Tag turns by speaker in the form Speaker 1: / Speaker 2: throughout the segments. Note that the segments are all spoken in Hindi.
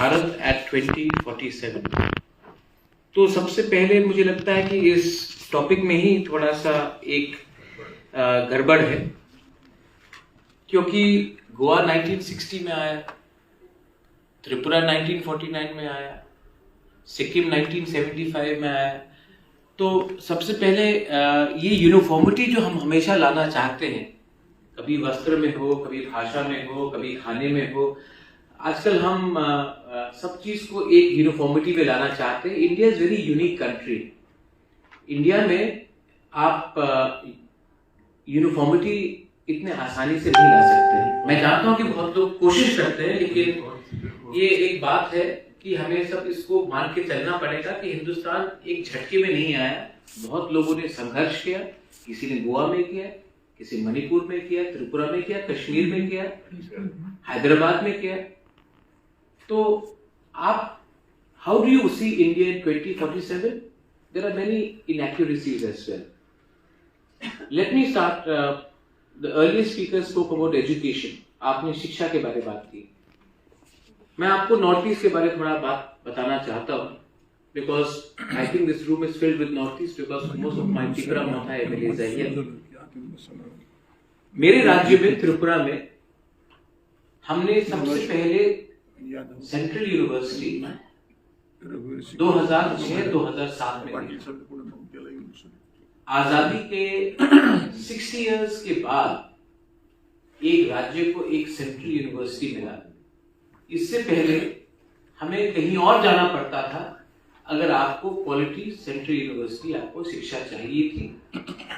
Speaker 1: भारत एट 2047। तो सबसे पहले मुझे लगता है कि इस टॉपिक में ही थोड़ा सा एक गड़बड़ है, क्योंकि गोवा 1960 में आया, त्रिपुरा 1949 में आया, सिक्किम 1975 में आया। तो सबसे पहले ये यूनिफॉर्मिटी जो हम हमेशा लाना चाहते हैं, कभी वस्त्र में हो, कभी भाषा में हो, कभी खाने में हो, आजकल हम सब चीज को एक यूनिफॉर्मिटी में लाना चाहते हैं। India is very unique country. India में आप यूनिफॉर्मिटी इतने आसानी से नहीं ला सकते हैं। मैं जानता हूं कि बहुत लोग कोशिश करते हैं, लेकिन ये एक बात है कि हमें सब इसको मान के चलना पड़ेगा कि हिंदुस्तान एक झटके में नहीं आया। बहुत लोगों ने संघर्ष किया, किसी ने गोवा में किया, किसी मणिपुर में किया, त्रिपुरा में किया, कश्मीर में किया, हैदराबाद में किया। तो आप how do you see India in 2047? There are many inaccuracies as well. Let me start. The earlier speaker spoke about education. आपने शिक्षा के बारे में बात की। मैं आपको नॉर्थ ईस्ट के बारे में थोड़ा बात बताना चाहता हूँ, because I think this room is filled with north east, because most of my Tipra Motha MLAs are here. मेरे राज्य में त्रिपुरा में हमने सबसे पहले सेंट्रल यूनिवर्सिटी 2006-2007 में आजादी के 60 इयर्स के बाद एक राज्य को एक सेंट्रल यूनिवर्सिटी मिला। इससे पहले हमें कहीं और जाना पड़ता था अगर आपको क्वालिटी सेंट्रल यूनिवर्सिटी आपको शिक्षा चाहिए थी।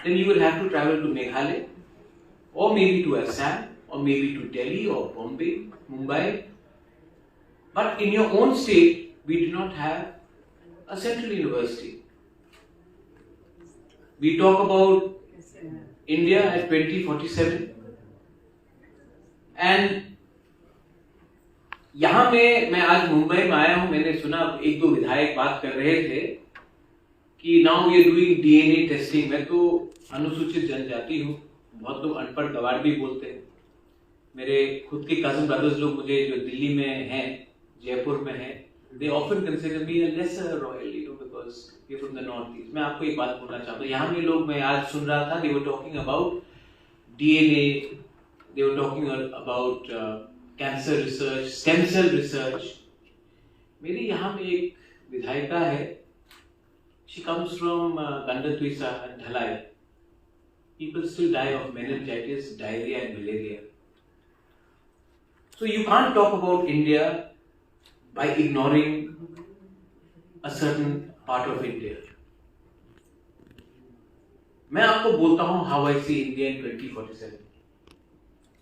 Speaker 1: then you would have to travel to Meghalaya or maybe to Assam or maybe to Delhi or Bombay, Mumbai. But in your own state, we do not have a central university. We talk about India at 2047, and यहां मैं आज मुंबई में आया हूं। मैंने सुना एक दो विधायक बात कर रहे थे कि now we are doing DNA testing. मैं तो अनुसूचित जनजाति हूं, बहुत लोग अनपढ़ गवार भी बोलते हैं। मेरे खुद के कजन ब्रदर्स लोग मुझे जो दिल्ली में हैं, जयपुर में हैं, they often consider me a lesser royal, because we're from the northeast. मैं आपको एक बात बोलना चाहता हूँ। यहाँ में लोग, मैं आज सुन रहा था, they were talking about DNA, they were talking about cancer research, stem cell research. मेरी यहाँ में एक विधायिका है, she comes from Gandhatwisa and Dhalai. People still die of meningitis, diarrhea and malaria. So you can't talk about India by ignoring a certain part of India. मैं आपको बोलता हूं how I see India in 2047.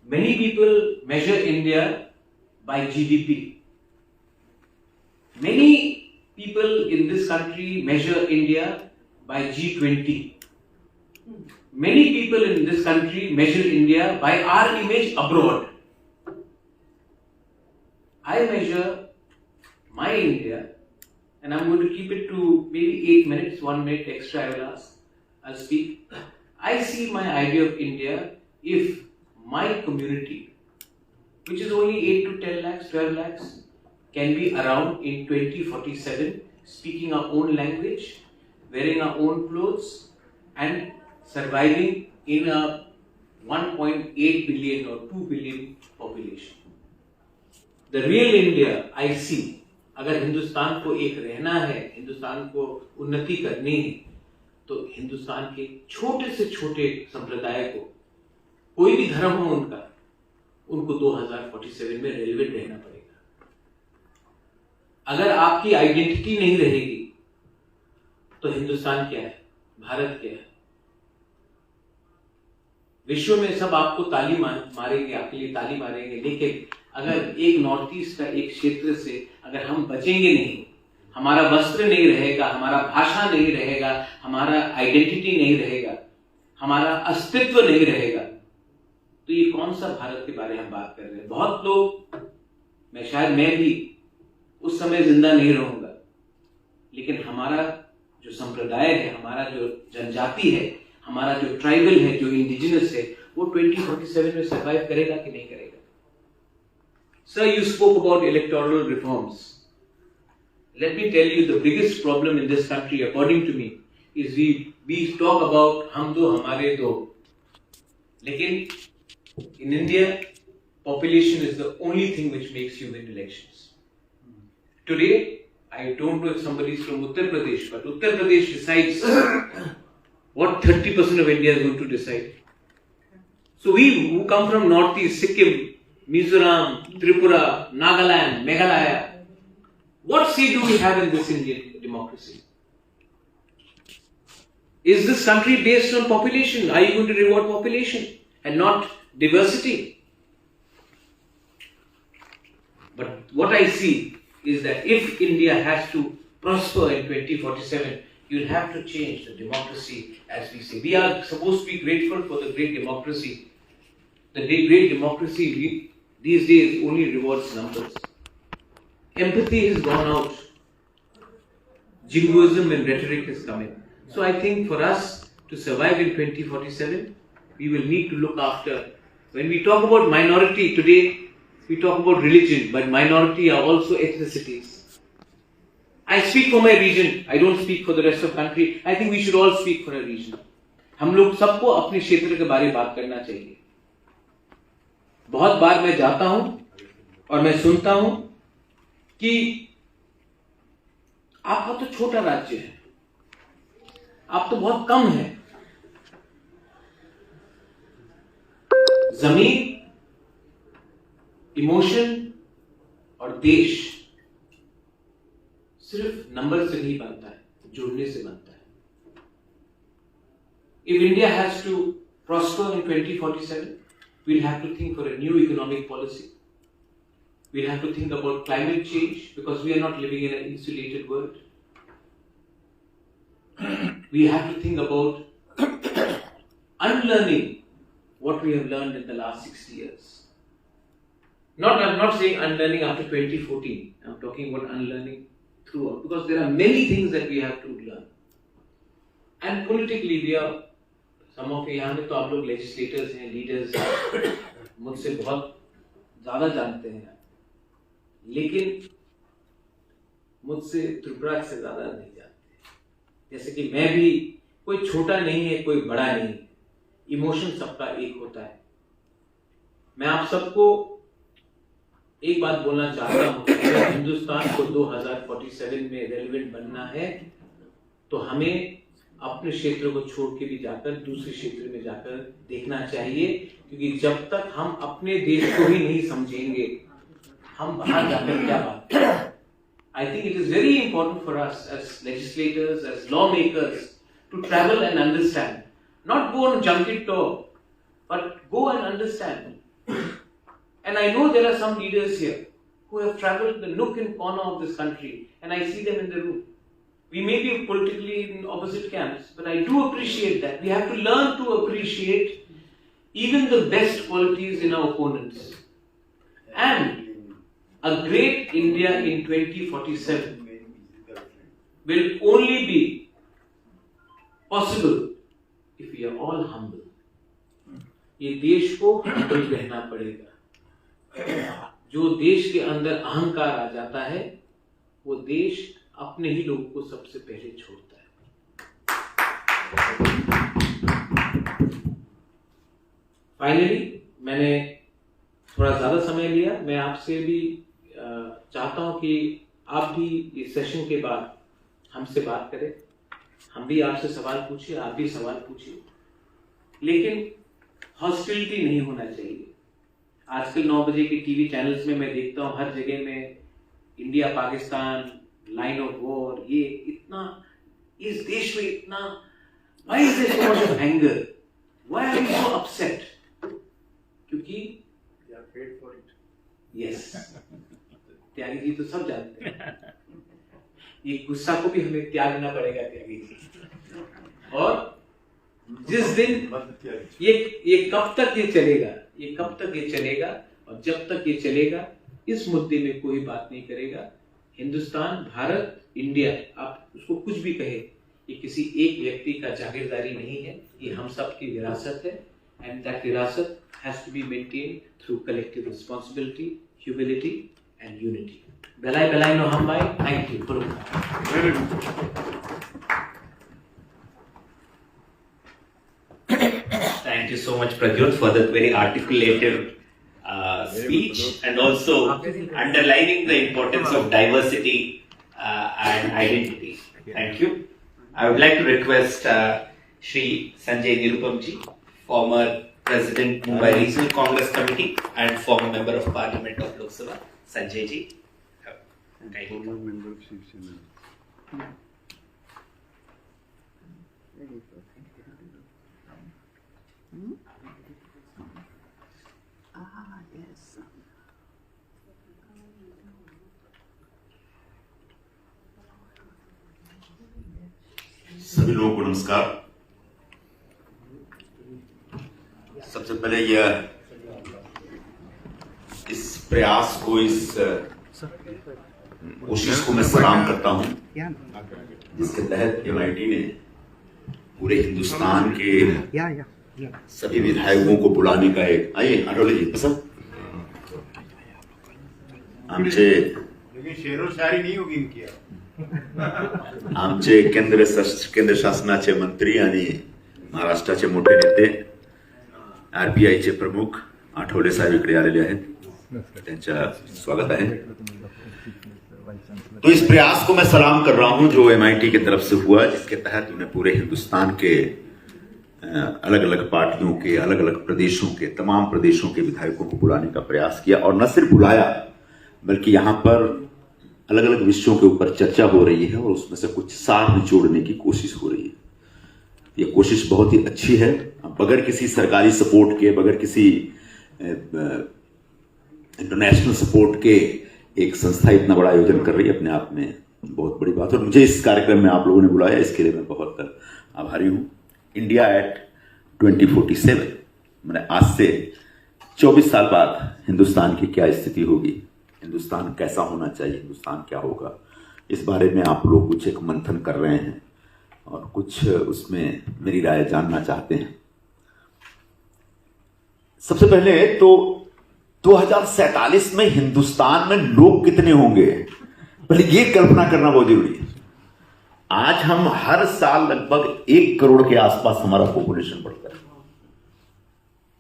Speaker 1: Many people measure India by GDP. Many people in this country measure India by G20. Many people in this country measure India by our image abroad. I measure my India, and I'm going to keep it to maybe 8 minutes, 1 minute extra I'll speak. I see my idea of India if my community, which is only 8 to 10 lakhs, 12 lakhs, can be around in 2047, speaking our own language, wearing our own clothes, and surviving in a 1.8 billion or 2 billion population. The real India I see, अगर हिंदुस्तान को एक रहना है, हिंदुस्तान को उन्नति करनी है, तो हिंदुस्तान के छोटे से छोटे संप्रदाय को, कोई भी धर्म हो उनको 2047 में रेलिवेंट रहना पड़ेगा। अगर आपकी आइडेंटिटी नहीं रहेगी तो हिंदुस्तान क्या है, भारत क्या है? विश्व में सब आपको ताली मारेंगे, आपके लिए ताली मारेंगे, लेकिन अगर एक नॉर्थ ईस्ट का एक क्षेत्र से अगर हम बचेंगे नहीं, हमारा वस्त्र नहीं रहेगा, हमारा भाषा नहीं रहेगा, हमारा आइडेंटिटी नहीं रहेगा, हमारा अस्तित्व नहीं रहेगा, तो ये कौन सा भारत के बारे में हम बात कर रहे हैं? बहुत लोग, मैं भी उस समय जिंदा नहीं रहूंगा, लेकिन हमारा जो संप्रदाय है, हमारा जो जनजाति है, हमारा जो ट्राइबल है, जो इंडिजिनस है, वो 2047 में सर्वाइव करेगा कि नहीं करेगा? Sir, you spoke about electoral reforms. let me tell you, the biggest problem in this country, according to me, is we talk about हम दो हमारे दो, लेकिन in India, population is the only thing which makes you win elections. Today, I don't know if somebody is from Uttar Pradesh, but Uttar Pradesh decides what 30% of India is going to decide. So we who come from Northeast, Sikkim, Mizoram, Tripura, Nagaland, Meghalaya, what say do we have in this Indian democracy? Is this country based on population? Are you going to reward population and not diversity? But what I see is that if India has to prosper in 2047, you'll have to change the democracy as we say. We are supposed to be grateful for the great democracy. The great democracy these days only rewards numbers. Empathy has gone out. Jingoism and rhetoric has come in. So I think for us to survive in 2047, we will need to look after. When we talk about minority today, we talk about religion, but minority are also ethnicities. I speak for my region. I don't speak for the rest of the country. I think we should all speak for a region. हम लोग सबको अपने क्षेत्र के बारे में बात करना चाहिए. बहुत बार मैं जाता हूं और मैं सुनता हूं कि आपका तो छोटा राज्य है, आप तो बहुत कम है. जमीन, इमोशन और देश सिर्फ नंबर से नहीं बनता है, जुड़ने से बनता है. If India has to prosper in 2047, we'll have to think for a new economic policy. We'll have to think about climate change because we are not living in an insulated world. We have to think about unlearning what we have learned in the last 60 years. I'm not saying unlearning after 2014. I'm talking about unlearning throughout because there are many things that we have to learn. And politically, we are some of यहाँ में तो आप लोग legislators हैं, leaders हैं, मुझसे बहुत ज़्यादा जानते हैं, लेकिन मुझसे त्रिपुरा से ज़्यादा नहीं जानते. जैसे कि मैं भी कोई छोटा नहीं है, कोई बड़ा नहीं है. इमोशन सबका एक होता है. मैं आप सबको एक बात बोलना चाहता हूँ कि अगर हिंदुस्तान को 2047 में रेलेवेंट बनना है तो हमें अपने क्षेत्र को छोड़ के भी जाकर दूसरे क्षेत्र में जाकर देखना चाहिए, क्योंकि जब तक हम अपने देश को ही नहीं समझेंगे हम बाहर जाकर क्या बात करें. I think it is very important for us as legislators, as lawmakers to travel and understand. Not go on junket tour, but go and understand. And I know there are some leaders here who have traveled the nook and corner of this country, and I see them in the room. We may be politically in opposite camps, but I do appreciate that. We have to learn to appreciate even the best qualities in our opponents. And a great India in 2047 will only be possible if we are all humble. ये देश को humble रहना पड़ेगा. जो देश के अंदर अहंकार आ जाता है वो देश अपने ही लोगों को सबसे पहले छोड़ता है. फाइनली मैंने थोड़ा ज्यादा समय लिया. मैं आपसे भी चाहता हूं कि आप भी इस सेशन के बाद हमसे बात करें. हम भी आपसे सवाल पूछिए, आप भी सवाल पूछिए, लेकिन हॉस्टिलिटी नहीं होना चाहिए. आजकल 9 बजे के टीवी चैनल्स में मैं देखता हूँ हर जगह में India Pakistan line of war. ये इतना इस देश में इतना why is there so much of anger? Why are you so upset? क्योंकि they are paid for it. Yes. Tyagi ji तो सब जानते हैं. ये गुस्सा को भी हमें त्यागना पड़ेगा त्यागी जी. और जिस दिन ये कब तक ये चलेगा, ये कब तक ये चलेगा, और जब तक ये चलेगा इस मुद्दे में कोई बात नहीं करेगा. हिंदुस्तान, भारत, इंडिया, आप उसको कुछ भी कहे, ये किसी एक व्यक्ति का जागीरदारी नहीं है, ये हम सब की विरासत है. एंड दैट विरासत has to be maintained through collective responsibility, humility and unity. Belai no hambai. Thank you.
Speaker 2: Very good.
Speaker 3: Thank you so much, Pradyut, for that very articulative speech and also underlining the importance of diversity and identity. Thank you. I would like to request Shri Sanjay Nirupamji, former President Mumbai Regional Congress Committee and former Member of Parliament of Lok Sabha. Sanjay ji.
Speaker 2: Former member of Shiv Sena.
Speaker 4: सभी लोगों को नमस्कार। सबसे पहले इस प्रयास को, इस कोशिश को मैं सलाम करता हूं, जिसके तहत MIT ने पूरे हिंदुस्तान के सभी विधायकों को बुलाने का एक, आइए आठवले जी पसंद आमचे,
Speaker 2: लेकिन शेरो शायरी नहीं होगी इनकी।
Speaker 4: आमचे केंद्र शासनाचे मंत्री आणि महाराष्ट्राचे मोठे नेते, RBIचे प्रमुख आठवले साहेब इकडे आलेले आहेत, त्यांच्या स्वागत आहे। तो इस प्रयास को मैं सलाम कर रहा हूं जो MIT की तरफ से हुआ, जिसके तहत उन्हें पूरे हिंदुस्तान के अलग अलग पार्टियों के, अलग अलग प्रदेशों के, तमाम प्रदेशों के विधायकों को बुलाने का प्रयास किया। और न सिर्फ बुलाया, बल्कि यहाँ पर अलग अलग विषयों के ऊपर चर्चा हो रही है और उसमें से कुछ सार निचोड़ने की कोशिश हो रही है। ये कोशिश बहुत ही अच्छी है। बगैर किसी सरकारी सपोर्ट के, बगैर किसी इंटरनेशनल सपोर्ट के एक संस्था इतना बड़ा आयोजन कर रही है, अपने आप में बहुत बड़ी बात है। और मुझे इस कार्यक्रम में आप लोगों ने बुलाया, इसके लिए मैं बहुत आभारी हूँ। इंडिया एट 2047, मैंने आज से 24 साल बाद हिंदुस्तान की क्या स्थिति होगी, हिंदुस्तान कैसा होना चाहिए, हिंदुस्तान क्या होगा, इस बारे में आप लोग कुछ एक मंथन कर रहे हैं और कुछ उसमें मेरी राय जानना चाहते हैं। सबसे पहले तो 2047 में हिंदुस्तान में लोग कितने होंगे, पहले ये कल्पना करना बहुत जरूरी है। आज हम हर साल लगभग 1 करोड़ के आसपास हमारा पॉपुलेशन बढ़ता है।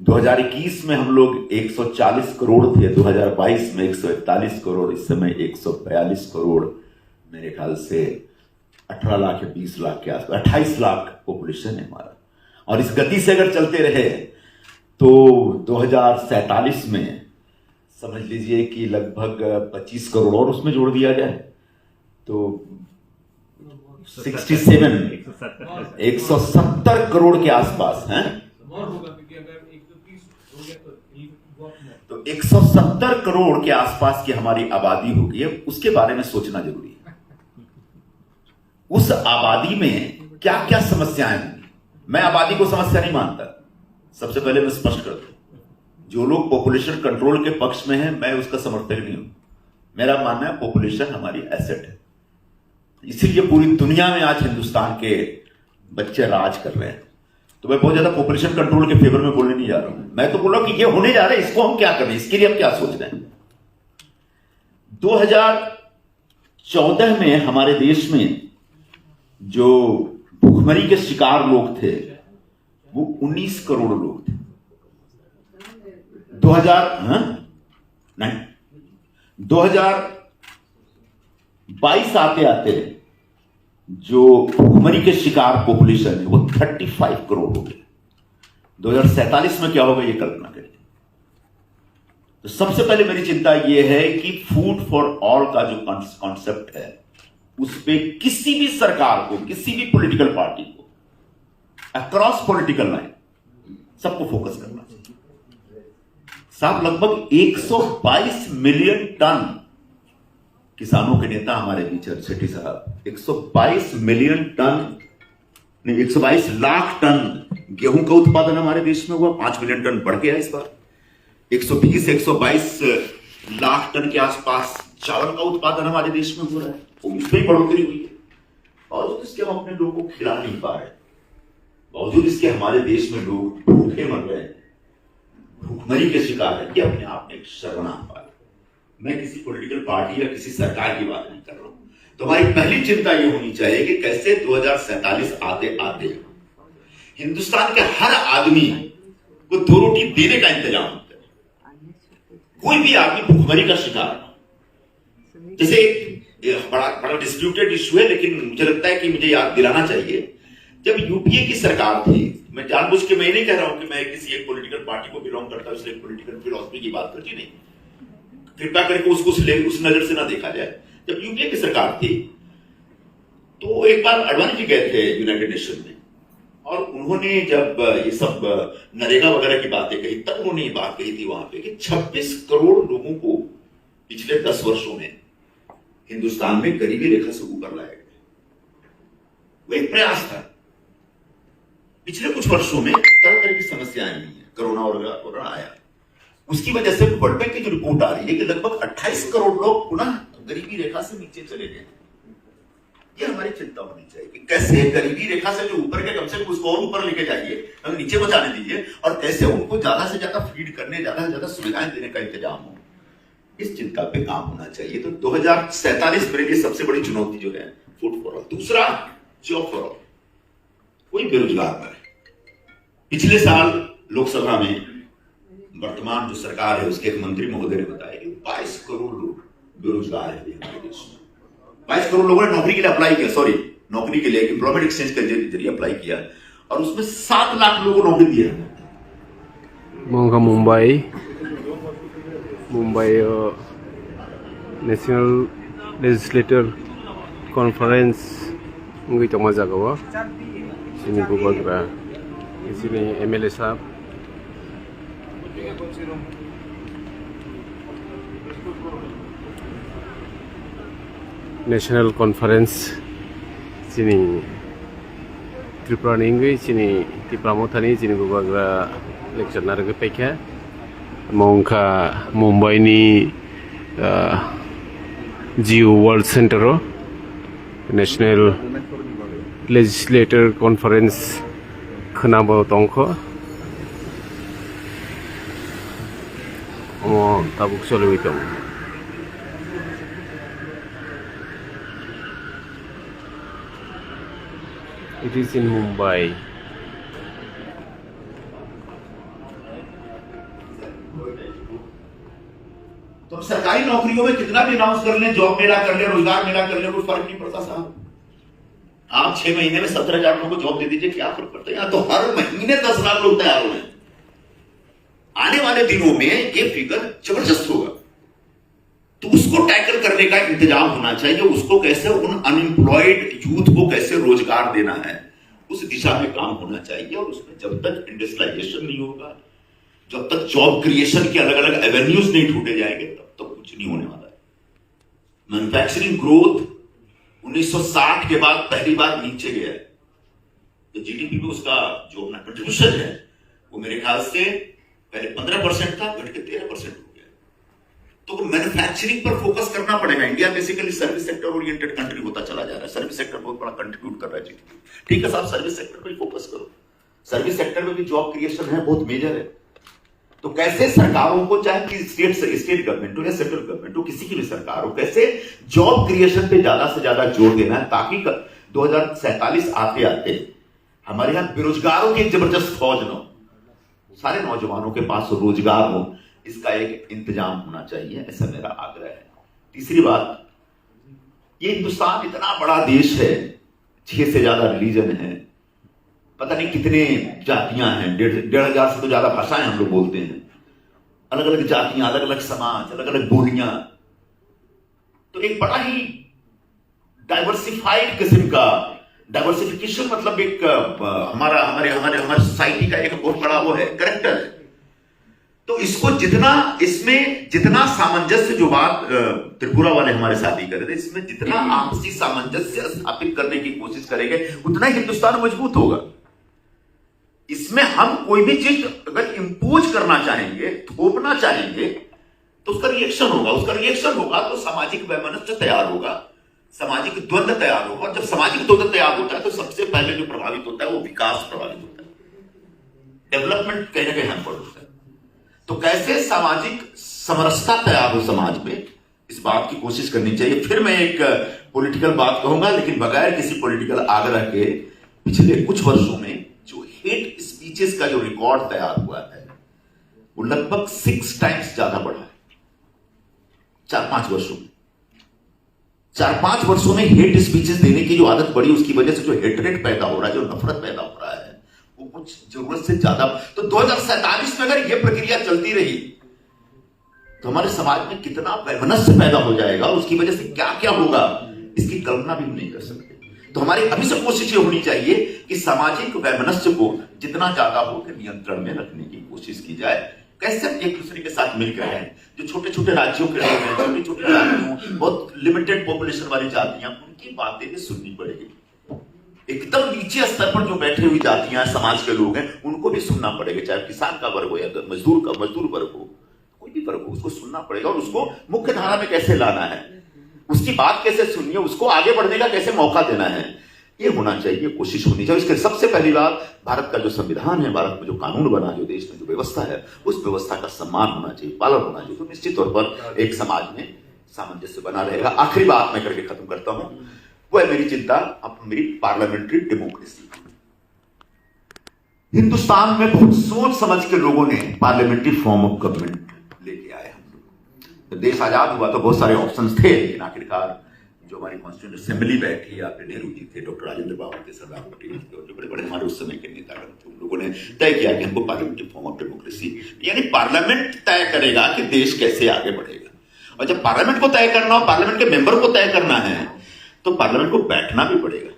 Speaker 4: 2021 में हम लोग 140 करोड़ थे, 2022 में 141 करोड़, इस समय 142 करोड़, मेरे ख्याल से 18 लाख या 20 लाख के आसपास, 28 लाख पॉपुलेशन है हमारा। और इस गति से अगर चलते रहे तो 2047 में समझ लीजिए कि लगभग 25 करोड़ और उसमें जोड़ दिया जाए तो 170 करोड़ के आसपास हैं। तो 170 करोड़ के आसपास की हमारी आबादी होगी है, उसके बारे में सोचना जरूरी है। उस आबादी में क्या क्या समस्याएं होंगी। मैं आबादी को समस्या नहीं मानता, सबसे पहले मैं स्पष्ट कर दूं। जो लोग पॉपुलेशन कंट्रोल के पक्ष में हैं, मैं उसका समर्थक नहीं हूं। मेरा मानना है पॉपुलेशन हमारी एसेट है, इसीलिए पूरी दुनिया में आज हिंदुस्तान के बच्चे राज कर रहे हैं। तो मैं बहुत ज्यादा पॉपुलेशन कंट्रोल के फेवर में बोलने नहीं जा रहा हूं। मैं तो बोल रहा हूं कि ये होने जा रहा है, इसको हम क्या करें, इसके लिए हम क्या सोच रहे हैं। 2014 में हमारे देश में जो भूखमरी के शिकार लोग थे वो 19 करोड़ लोग थे। 2022 आते आते जो भूखमरी के शिकार पॉपुलेशन है वो 35 करोड़ हो गए। 2047 में क्या होगा ये कल्पना करिए। तो सबसे पहले मेरी चिंता यह है कि फूड फॉर ऑल का जो कॉन्सेप्ट है उस पे किसी भी सरकार को, किसी भी पॉलिटिकल पार्टी को, अक्रॉस पॉलिटिकल लाइन सबको फोकस करना चाहिए। साहब लगभग 122 मिलियन टन, किसानों के नेता हमारे बीच शेट्टी साहब, 122 मिलियन टन नहीं 122 लाख टन गेहूं का उत्पादन हमारे देश में हुआ, 5 मिलियन टन बढ़ गया इस बार। 120-122 लाख टन के आसपास चावल का उत्पादन हमारे देश में हो रहा है, उसमें ही बढ़ोतरी हुई है। बावजूद इसके हम अपने लोगों को खिला नहीं पा रहे, बावजूद इसके हमारे देश में लोग भूखे मर रहे हैं, भूखमरी के शिकार है। ये अपने आप में एक शर्मनाक बात है। मैं किसी पॉलिटिकल पार्टी या किसी सरकार की बात नहीं कर रहा हूं। तो हमारी पहली चिंता ये होनी चाहिए कि कैसे 2047 आते आते हिंदुस्तान के हर आदमी को 2 रोटी देने का इंतजाम होता है। कोई भी आदमी भुखमरी का शिकार, जैसे बड़ा डिस्प्यूटेड इशू है, लेकिन मुझे लगता है कि मुझे याद दिलाना चाहिए, जब यूपीए की सरकार थी, मैं जानबूझ के मैं नहीं कह रहा हूं कि मैं किसी एक पॉलिटिकल पार्टी को बिलोंग करता हूं इसलिए पॉलिटिकल फिलॉसफी की बात करती नहीं, कृपया करके उसको उस नजर से ना देखा जाए। जब यूपीए की सरकार थी तो एक बार अडवाणी जी गए थे यूनाइटेड नेशन में, और उन्होंने जब ये सब नरेगा वगैरह की बातें कही, तब उन्होंने ये बात कही थी वहां पे कि 26 करोड़ लोगों को पिछले 10 वर्षों में हिंदुस्तान में गरीबी रेखा से ऊपर लाया गया। वो एक प्रयास था। पिछले कुछ वर्षों में तरह तरह की समस्याएं आई हैं, कोरोना वगैरह आया, उसकी वजह से वर्ल्ड बैंक की जो रिपोर्ट आ रही है कि लगभग 28 करोड़ लोग पुनः गरीबी रेखा से नीचे चले गए। ये हमारी चिंता होनी चाहिए कि कैसे गरीबी रेखा से जो ऊपर के, कम से कम उसको और ऊपर लेके जाइए, हमें नीचे को जाने दीजिए, और कैसे उनको ज्यादा से ज्यादा फीड करने, ज्यादा से ज्यादा सुविधाएं देने का इंतजाम हो। इस चिंता पे काम होना चाहिए। तो 2047 मेरे लिए सबसे बड़ी चुनौती जो है फूड फॉर ऑल। दूसरा, जॉब फॉर ऑल, कोई बेरोजगार न रहे। पिछले साल लोकसभा में वर्तमान जो सरकार है उसके एक मंत्री महोदय ने बताया कि 22 करोड़ लोग बेरोजगार है हमारे देश में। 22 करोड़ लोगों ने नौकरी के लिए अप्लाई किया, नौकरी के लिए एम्प्लॉयमेंट एक्सचेंज के जरिए अप्लाई किया, और उसमें 7 लाख लोगों को नौकरी दिया।
Speaker 5: मुंबई नेशनल लेजिस्लेटर कॉन्फ्रेंस उनकी तमा जागवा sini gubernur di sini MLA साहब नेशनल कॉन्फ्रेंस sini त्रिपुरा निंगui sini त्रिपुरा थनी sini gubernur लेक्चर नारगे पैख्या मौका मुंबई नि Jio world centre national legislator conference खोनाबो दंखो ताबुक सोलिबाय दं। It is in Mumbai.
Speaker 4: तो सरकारी नौकरियों में कितना भी अनाउंस कर लें, जॉब मेला कर लें, रोजगार मेला कर लें, कोई फर्क नहीं पड़ता साहब। आप 6 महीने में 17,000 लोगों को जॉब दे दीजिए, क्या फर्क पड़ता है? यहाँ तो हर महीने 10 लाख लोग तैयार हो रहे हैं। आने वाले दिनों में ये फिगर जबरदस्त होगा, तो उसको टैकल करने का इंतजाम होना चाहिए। उसको कैसे, उन अनएम्प्लॉयड यूथ को कैसे रोजगार देना है, उस दिशा में काम होना चाहिए। और उसमें जब तक इंडस्ट्रियलाइजेशन नहीं होगा, जब तक जॉब क्रिएशन के अलग अलग एवेन्यूज नहीं ढूंढे जाएंगे, तब तक कुछ नहीं होने वाला है। मैन्युफैक्चरिंग ग्रोथ 1960 के बाद पहली बार नीचे गया है। तो जीडीपी में उसका जो अपना कंट्रीब्यूशन है वो मेरे ख्याल से पहले 15% था, घट के 13% हो गया। तो मैन्युफैक्चरिंग पर फोकस करना पड़ेगा। India basically service sector oriented country होता चला जा रहा है। सर्विस सेक्टर बहुत बड़ा कंट्रीब्यूट कर रहा है जीडीपी। ठीक है साहब, सर्विस सेक्टर पर फोकस करो। सर्विस सेक्टर में भी जॉब क्रिएशन है, बहुत मेजर है। तो कैसे सरकारों को, चाहे कि स्टेट गवर्नमेंट हो या सेंट्रल गवर्नमेंट हो, किसी की भी सरकार हो, कैसे जॉब क्रिएशन पे ज्यादा से ज्यादा जोर देना है, ताकि 2047 आते आते हमारे यहां बेरोजगारों की एक जबरदस्त फौज न हो, सारे नौजवानों के पास रोजगार हो, इसका एक इंतजाम होना चाहिए, ऐसा मेरा आग्रह है। तीसरी बात, ये हिंदुस्तान इतना बड़ा देश है, 6 से ज्यादा रिलीजन है, पता नहीं कितने जातियां हैं, 1,500 से तो ज्यादा भाषाएं हम लोग बोलते हैं, अलग अलग जातियां, अलग अलग समाज, अलग अलग बोलियां। तो एक बड़ा ही डाइवर्सिफाइड किस्म का, डाइवर्सिफिकेशन मतलब एक हमारे सोसाइटी का एक बहुत बड़ा वो है, करेक्टर है। तो इसको इसमें जितना सामंजस्य, जो बात त्रिपुरा वाले हमारे साथ ही कर रहे थे, इसमें जितना आपसी सामंजस्य स्थापित करने की कोशिश करेंगे, उतना ही हिंदुस्तान मजबूत होगा। इसमें हम कोई भी चीज अगर इंपोज करना चाहेंगे, थोपना चाहेंगे, तो उसका रिएक्शन होगा तो सामाजिक वैमनस्य तैयार होगा, सामाजिक द्वंद्व तैयार होगा। जब सामाजिक द्वंद्व तैयार होता है तो सबसे पहले जो प्रभावित होता है वो विकास प्रभावित होता है, डेवलपमेंट कहीं ना कहीं हैम्पर्ड होता है। तो कैसे सामाजिक समरसता तैयार हो समाज में, इस बात की कोशिश करनी चाहिए। फिर मैं एक पॉलिटिकल बात कहूंगा, लेकिन बगैर किसी पॉलिटिकल आग्रह के, पिछले कुछ वर्षों में जो हेट स्पीचेस का जो रिकॉर्ड तैयार हुआ है वो लगभग 6 टाइम्स ज्यादा बढ़ा है 4-5 वर्षों में। 4-5 वर्षों में हेट स्पीचेस देने की जो आदत बढ़ी, उसकी वजह से जो हेटरेट पैदा हो रहा है, जो नफरत पैदा हो रहा है, वो कुछ जरूरत से ज्यादा। तो 2047 में अगर ये प्रक्रिया चलती रही तो हमारे समाज में कितना वैमनस्य पैदा हो जाएगा, उसकी वजह से क्या क्या होगा, इसकी कल्पना भी हम नहीं कर सकते। तो हमारी अभी से कोशिश ये होनी चाहिए कि सामाजिक वैमनस्य को जितना ज्यादा हो के नियंत्रण में रखने की कोशिश की जाए। कैसे एक दूसरे के साथ मिलकर रहें। जो छोटे छोटे राज्यों के लोग हैं, छोटे छोटे जातियों, बहुत लिमिटेड पॉपुलेशन वाली जातियां, उनकी बातें भी सुननी पड़ेगी। एकदम नीचे स्तर पर जो बैठे हुई जातियां, समाज के लोग हैं, उनको भी सुनना पड़ेगा। चाहे किसान का वर्ग हो या मजदूर वर्ग हो, कोई भी वर्ग हो, उसको सुनना पड़ेगा। और उसको मुख्य धारा में कैसे लाना है, उसकी बात कैसे सुननी है, उसको आगे बढ़ने का कैसे मौका देना है, ये होना चाहिए, कोशिश होनी चाहिए। इसके सबसे पहली बात, भारत का जो संविधान है, भारत में जो कानून बना, जो देश में जो व्यवस्था है, उस व्यवस्था का सम्मान होना चाहिए, पालन होना चाहिए। तो निश्चित तौर पर एक समाज में सामंजस्य बना रहेगा। आखिरी बात मैं करके खत्म करता हूं, वो है मेरी चिंता अपनी मेरी पार्लियामेंट्री डेमोक्रेसी। हिंदुस्तान में बहुत सोच समझ के लोगों ने पार्लियामेंट्री फॉर्म ऑफ गवर्नमेंट लेके आए। हम लोग तो देश आजाद हुआ तो बहुत सारे ऑप्शंस थे, लेकिन आखिरकार जो हमारी कॉन्स्टिट्यूंट असेंबली बैठी, या फिर नेहरू जी थे, डॉक्टर राजेंद्र बाबू थे, सरदार पटेल थे, और जो बड़े बड़े हमारे उस समय के नेतागण थे, उन लोगों ने तय किया कि हमको पार्लियामेंट्री फॉर्म ऑफ डेमोक्रेसी, यानी पार्लियामेंट तय करेगा कि देश कैसे आगे बढ़ेगा। और जब पार्लियामेंट को तय करना हो, पार्लियामेंट के मेंबर को तय करना है, तो पार्लियामेंट को बैठना भी पड़ेगा,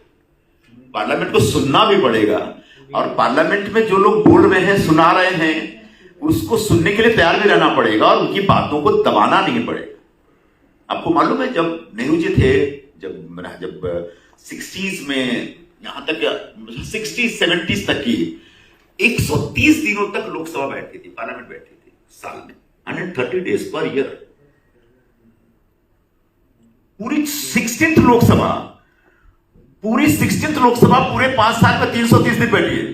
Speaker 4: पार्लियामेंट को सुनना भी पड़ेगा। और पार्लियामेंट में जो लोग बोल रहे हैं, सुना रहे हैं, उसको सुनने के लिए तैयार भी रहना पड़ेगा, और उनकी बातों को दबाना नहीं पड़ेगा। आपको मालूम है, जब नेहरू जी थे, जब 60s में, यहां तक 60s 70s तक की 130 दिनों तक लोकसभा बैठती थी, पार्लियामेंट बैठती थी साल में, 130 डेज पर ईयर। पूरी 16th लोकसभा पूरे 5 साल में 330 दिन बैठी है।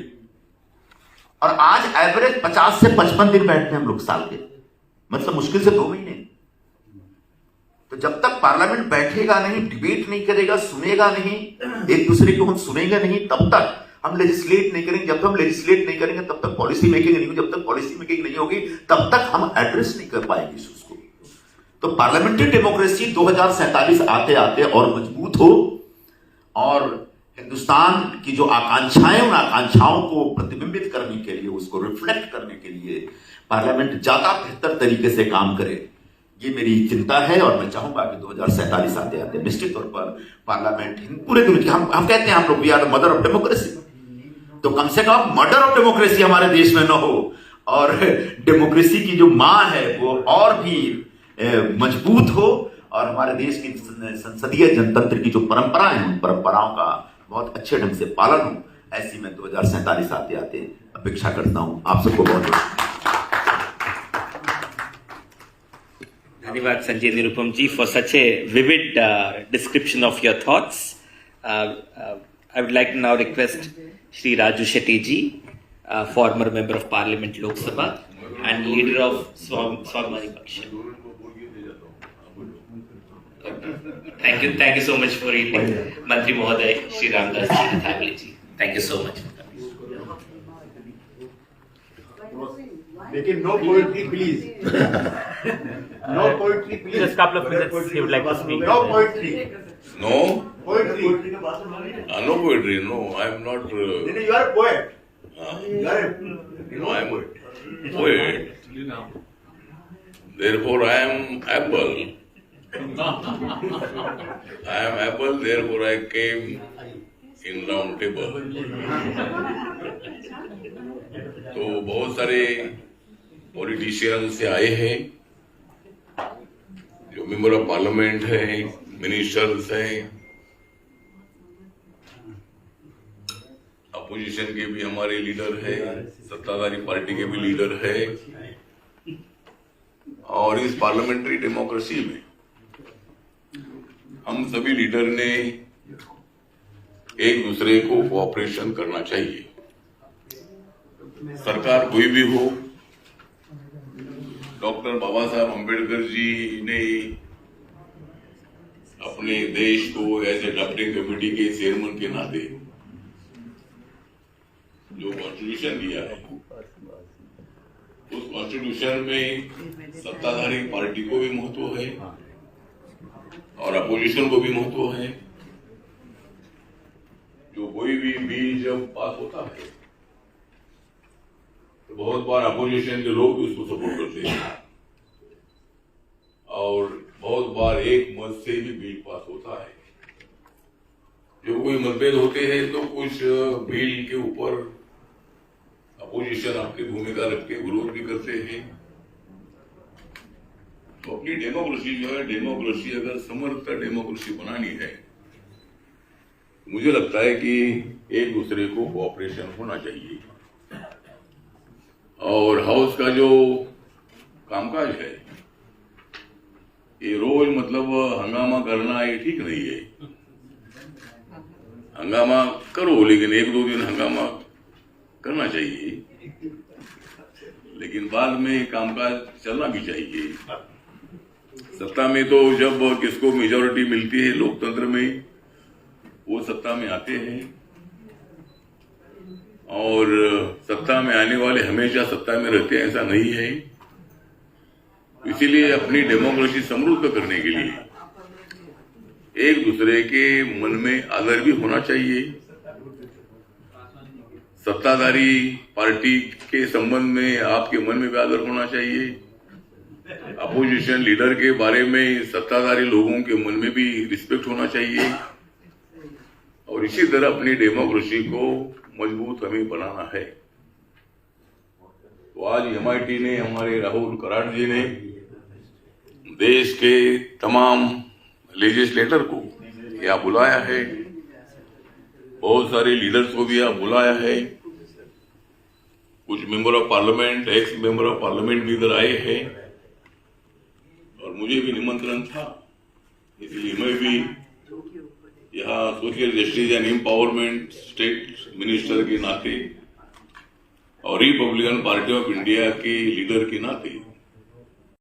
Speaker 4: और आज एवरेज 50 से 55 दिन बैठते हैं हम लोग साल के, मतलब मुश्किल से 2 महीने। तो जब तक पार्लियामेंट बैठेगा नहीं, डिबेट नहीं करेगा, सुनेगा नहीं, एक दूसरे को हम सुनेंगे नहीं, तब तक हम लेजिस्लेट नहीं करेंगे। जब तक हम लेजिस्लेट नहीं करेंगे, तब तक पॉलिसी मेकिंग नहीं होगी। जब तक पॉलिसी मेकिंग नहीं होगी, तब तक हम एड्रेस नहीं कर पाएंगे इश्यूज को। तो पार्लियामेंट्री डेमोक्रेसी 2047 आते आते और मजबूत हो, और हिंदुस्तान की जो आकांक्षाएं, उन आकांक्षाओं को प्रतिबिंबित करने के लिए, उसको रिफ्लेक्ट करने के लिए पार्लियामेंट ज्यादा बेहतर तरीके से काम करे, ये मेरी चिंता है। और मैं चाहूंगा कि 2047 आते आते निश्चित तौर पर पार्लियामेंट पूरे दुनिया, हम कहते हैं हम लोग we are the mother of democracy, तो कम से कम मर्डर ऑफ डेमोक्रेसी हमारे देश में न हो, और डेमोक्रेसी की जो मां है वो और भी मजबूत हो, और हमारे देश की संसदीय जनतंत्र की जो परंपराएं हैं, उन परंपराओं का बहुत अच्छे ढंग से पालन हो, ऐसी मैं 2047 आते आते अपेक्षा करता हूं। आप सबको बहुत बहुत
Speaker 3: धन्यवाद संजय निरुपम जी for such a vivid description of your thoughts. I would like to now request Shri Raju Shetty ji, former member of Parliament Lok Sabha and leader of Swabhamani Paksha. Thank you so much for reading. Mantri Mohoday, Shri Ramdas ji, Nathavali ji. Thank you so much.
Speaker 2: लेकिन no poetry please, no poetry please.
Speaker 6: Just couple of minutes he would like to speak.
Speaker 2: No poetry,
Speaker 7: No,
Speaker 2: poetry.
Speaker 7: no poetry. No, I'm not.
Speaker 2: You are poet, you are
Speaker 7: No, I'm a poet. Therefore, I am apple. I am apple. Therefore, I came in round table. तो बहुत सारे पॉलिटिशियंस से आए हैं, जो मेंबर ऑफ पार्लियामेंट है, मिनिस्टर्स हैं, अपोजिशन के भी हमारे लीडर है, सत्ताधारी पार्टी के भी लीडर है। और इस पार्लियामेंट्री डेमोक्रेसी में हम सभी लीडर ने एक दूसरे को कोऑपरेशन करना चाहिए। सरकार कोई भी हो, डॉक्टर बाबा साहब अम्बेडकर जी ने अपने देश को एज ए ड्राफ्टिंग कमेटी के चेयरमैन के नाते जो कॉन्स्टिट्यूशन दिया है, उस कॉन्स्टिट्यूशन में सत्ताधारी पार्टी को भी महत्व है और अपोजिशन को भी महत्व है। जो कोई भी बिल जब पास होता है तो बहुत बार अपोजिशन के लोग भी उसको सपोर्ट करते हैं और बहुत बार एक मत से भी बिल पास होता है। जब कोई मतभेद होते हैं तो कुछ बिल के ऊपर अपोजिशन अपनी भूमिका रख के विरोध भी करते हैं। तो अपनी डेमोक्रेसी जो है, डेमोक्रेसी अगर समर्थ डेमोक्रेसी बनानी है, मुझे लगता है कि एक दूसरे को कोऑपरेशन होना चाहिए और हाउस का जो कामकाज है ये रोज मतलब हंगामा करना ये ठीक नहीं है। हंगामा करो लेकिन एक दो दिन हंगामा करना चाहिए, लेकिन बाद में कामकाज चलना भी चाहिए। सत्ता में तो जब किसको मेजॉरिटी मिलती है लोकतंत्र में, वो सत्ता में आते हैं और सत्ता में आने वाले हमेशा सत्ता में रहते हैं, ऐसा नहीं है। इसीलिए अपनी डेमोक्रेसी समृद्ध करने के लिए एक दूसरे के मन में आदर भी होना चाहिए। सत्ताधारी पार्टी के संबंध में आपके मन में भी आदर होना चाहिए। अपोजिशन लीडर के बारे में सत्ताधारी लोगों के मन में भी रिस्पेक्ट होना चाहिए और इसी तरह अपनी डेमोक्रेसी को मजबूत हमें बनाना है। तो आज MIT ने, हमारे राहुल कराड़ जी ने देश के तमाम लेजिस्लेटर को यहाँ बुलाया है, बहुत सारे लीडर्स को भी यहाँ बुलाया है, कुछ member of parliament, x member of parliament भी इधर आए हैं और मुझे भी निमंत्रण था, इसलिए मैं भी यहाँ social justice and empowerment state minister के नाते और रिपब्लिकन पार्टी ऑफ इंडिया के लीडर के नाते